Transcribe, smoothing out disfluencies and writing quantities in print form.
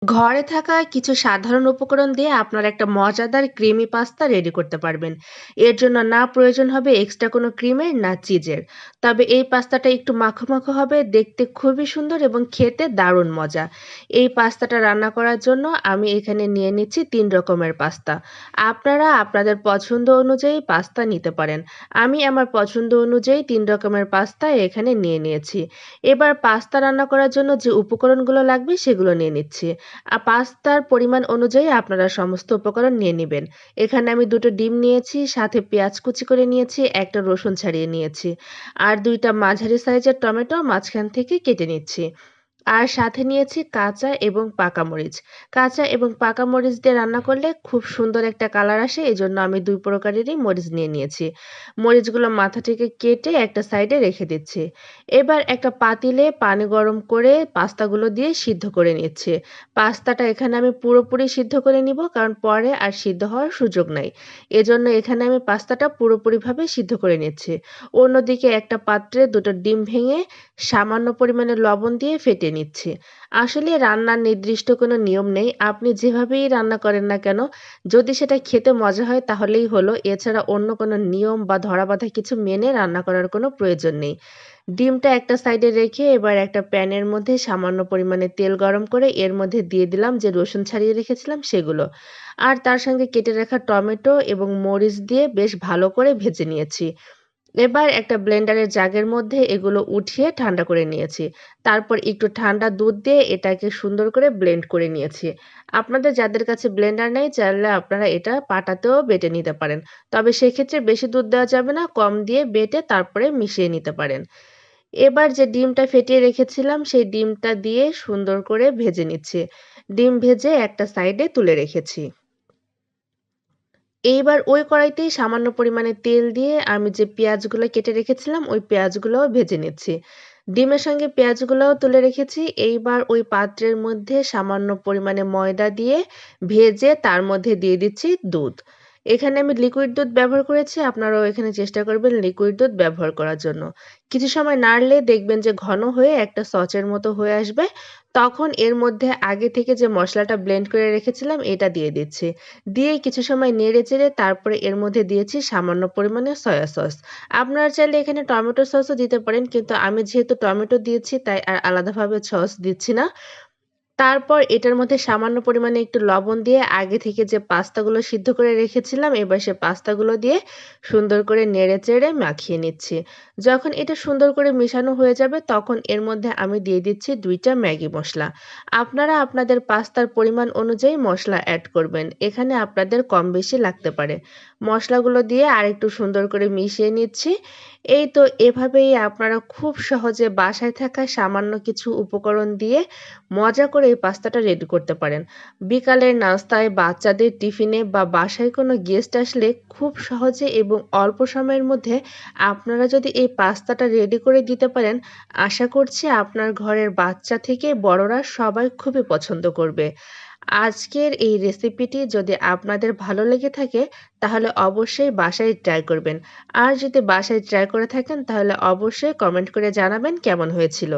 ঘরে থাকা কিছু সাধারণ উপকরণ দিয়ে আপনারা একটা মজাদার ক্রিমি পাস্তা রেডি করতে পারবেন। এর জন্য না প্রয়োজন হবে এক্সট্রা কোনো ক্রিমের না চিজের। তবে এই পাস্তাটা একটু মাখো মাখো হবে, দেখতে খুবই সুন্দর এবং খেতে দারুণ মজা। এই পাস্তাটা রান্না করার জন্য আমি এখানে নিয়ে নিচ্ছি ৩ রকমের পাস্তা। আপনারা আপনাদের পছন্দ অনুযায়ী পাস্তা নিতে পারেন। আমি আমার পছন্দ অনুযায়ী ৩ রকমের পাস্তা এখানে নিয়ে নিয়েছি। এবার পাস্তা রান্না করার জন্য যে উপকরণগুলো লাগবে সেগুলো নিয়ে নিচ্ছি। পাস্তার পরিমাণ অনুযায়ী আপনারা সমস্ত উপকরণ নিয়ে নিবেন। এখানে আমি ২ টো ডিম নিয়েছি, সাথে পেঁয়াজ কুচি করে নিয়েছি, ১ টা রসুন ছাড়িয়ে নিয়েছি। আর ২ টা মাঝারি সাইজের টমেটো মাঝখান থেকে কেটে নিচ্ছি। আর সাথে নিয়েছি কাঁচা এবং পাকা মরিচ। কাঁচা এবং পাকা মরিচ দিয়ে রান্না করলে খুব সুন্দর একটা কালার আসে, এজন্য আমি ২ প্রকারেরই মরিচ নিয়ে নিয়েছি। মরিচগুলো মাথা থেকে কেটে একটা সাইডে রেখে দিচ্ছি। এবার একটা পাতিলে পানি গরম করে পাস্তাগুলো দিয়ে সিদ্ধ করে নিচ্ছি। পাস্তাটা এখানে আমি পুরোপুরি সিদ্ধ করে নিব, কারণ পরে আর সিদ্ধ হওয়ার সুযোগ নাই। এজন্য এখানে আমি পাস্তাটা পুরোপুরিভাবে সিদ্ধ করে নিচ্ছি। অন্যদিকে একটা পাত্রে ২ টো ডিম ভেঙে সামান্য পরিমাণে লবণ দিয়ে ফেটিয়ে নিচ্ছি। আসলে রান্নার নির্দিষ্ট কোনো নিয়ম নেই। আপনি যেভাবেই রান্না করেন না কেন, যদি সেটা খেতে মজা হয় তাহলেই হলো। এছাড়া অন্য কোনো নিয়ম বা ধরাবাঁধা কিছু মেনে রান্না করার কোনো প্রয়োজন নেই। ডিমটা একটা সাইডে রেখে এবার একটা প্যানের মধ্যে সামান্য পরিমাণে তেল গরম করে এর মধ্যে দিয়ে দিলাম যে রসুন ছাড়িয়ে রেখেছিলাম সেগুলো। আর তার সঙ্গে কেটে রাখা টমেটো এবং মরিচ দিয়ে বেশ ভালো করে ভেজে নিয়েছি। এবার একটা ব্লেন্ডারের জাগের মধ্যে এগুলো উঠিয়ে ঠান্ডা করে নিয়েছি। তারপর একটু ঠান্ডা দুধ দিয়ে এটাকে সুন্দর করে ব্লেন্ড করে নিয়েছি। আপনাদের যাদের কাছে ব্লেন্ডার নেই চাইলে আপনারা এটা পাটাতেও বেটে নিতে পারেন। তবে সেক্ষেত্রে বেশি দুধ দেওয়া যাবে না, কম দিয়ে বেটে তারপরে মিশিয়ে নিতে পারেন। এবার যে ডিমটা ফেটিয়ে রেখেছিলাম সেই ডিমটা দিয়ে সুন্দর করে ভেজে নিচ্ছি। ডিম ভেজে একটা সাইডে তুলে রেখেছি। এইবার ওই কড়াইতেই সামান্য পরিমাণে তেল দিয়ে আমি যে পেঁয়াজগুলো কেটে রেখেছিলাম ওই পেঁয়াজগুলোও ভেজে নিচ্ছি। ডিমের সঙ্গে পেঁয়াজগুলোও তুলে রেখেছি। এইবার ওই পাত্রের মধ্যে সামান্য পরিমাণে ময়দা দিয়ে ভেজে তার মধ্যে দিয়ে দিচ্ছি দুধ। এখানে আমি লিকুইড দুধ ব্যবহার করেছি। আপনারাও এখানে চেষ্টা করবেন লিকুইড দুধ ব্যবহার করার জন্য। কিছু সময় নাড়লে দেখবেন যে ঘন হয়ে একটা সসের মতো হয়ে আসবে। তখন এর মধ্যে আগে থেকে যে মসলাটা ব্লেন্ড করে রেখেছিলাম এটা দিয়ে দিচ্ছি। দিয়ে কিছু সময় নেড়েচেড়ে তারপরে এর মধ্যে দিয়েছি সামান্য পরিমাণে সয়া সস। আপনারা চাইলে এখানে টমেটো সসও দিতে পারেন, কিন্তু আমি যেহেতু টমেটো দিয়েছি তাই আর আলাদাভাবে সস দিচ্ছি না। তারপর এটার মধ্যে সামান্য পরিমাণে একটু লবণ দিয়ে আগে থেকে যে পাস্তাগুলো সিদ্ধ করে রেখেছিলাম, এবার সে পাস্তাগুলো দিয়ে সুন্দর করে নেড়েচেড়ে মাখিয়ে নিচ্ছি। যখন এটা সুন্দর করে মেশানো হয়ে যাবে তখন এর মধ্যে আমি দিয়ে দিচ্ছি ২ টা ম্যাগি মসলা। আপনারা আপনাদের পাস্তার পরিমাণ অনুযায়ী মসলা এড করবেন। এখানে আপনাদের কম বেশি লাগতে পারে। মসলাগুলো দিয়ে আরেকটু সুন্দর করে মিশিয়ে নিচ্ছি। এই তো এভাবেই আপনারা খুব সহজে বাসায় থাকা সামান্য কিছু উপকরণ দিয়ে মজা করে এই পাস্তাটা রেডি করতে পারেন। বিকালের নাস্তায়, বাচ্চাদের টিফিনে বা বাসায় কোনো গেস্ট আসলে খুব সহজে এবং অল্প সময়ের মধ্যে আপনারা যদি এই পাস্তাটা রেডি করে দিতে পারেন, আশা করছি আপনার ঘরের বাচ্চা থেকে বড়রা সবাই খুবই পছন্দ করবে। আজকের এই রেসিপিটি যদি আপনাদের ভালো লেগে থাকে তাহলে অবশ্যই বাসায় ট্রাই করবেন। আর যদি বাসায় ট্রাই করে থাকেন তাহলে অবশ্যই কমেন্ট করে জানাবেন কেমন হয়েছিল।